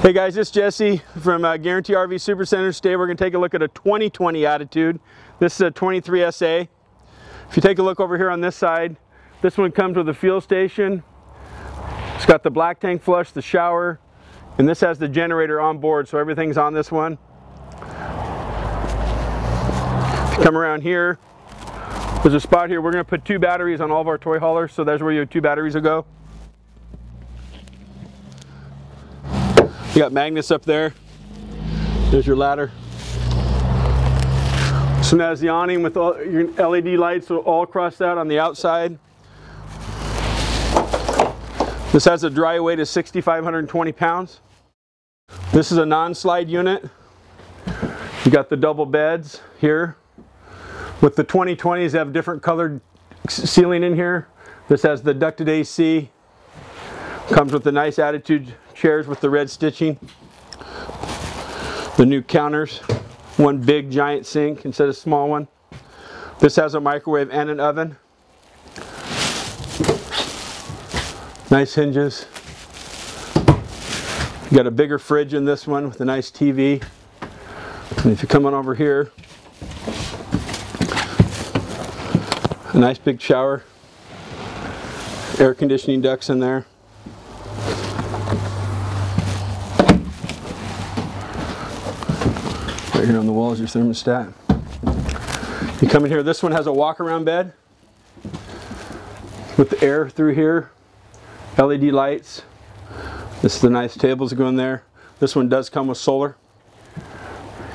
Hey guys, it's Jesse from Guarantee RV Supercenter. Today we're going to take a look at a 2020 Attitude. This is a 23 SA. If you take a look over here on this side, this one comes with a fuel station. It's got the black tank flush, the shower, and this has the generator on board, so everything's on this one. If you come around here, there's a spot here. We're going to put 2 batteries on all of our toy haulers, so that's where your 2 batteries will go. You got magnets up there. There's your ladder. This one has the awning with all your LED lights all across that on the outside. This has a dry weight of 6,520 pounds. This is a non-slide unit. You got the double beds here. With the 2020s, they have different colored ceiling in here. This has the ducted AC. Comes with the nice Attitude chairs with the red stitching. The new counters. One big giant sink instead of a small one. This has a microwave and an oven. Nice hinges. You got a bigger fridge in this one with a nice TV. And if you come on over here, a nice big shower. Air conditioning ducts in there. Right here on the wall is your thermostat. You come in here, this one has a walk-around bed with the air through here, LED lights. This is the nice tables that go in there. This one does come with solar.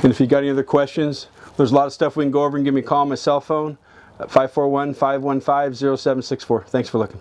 And if you got any other questions, there's a lot of stuff we can go over and give me a call on my cell phone at 541-515-0764. Thanks for looking.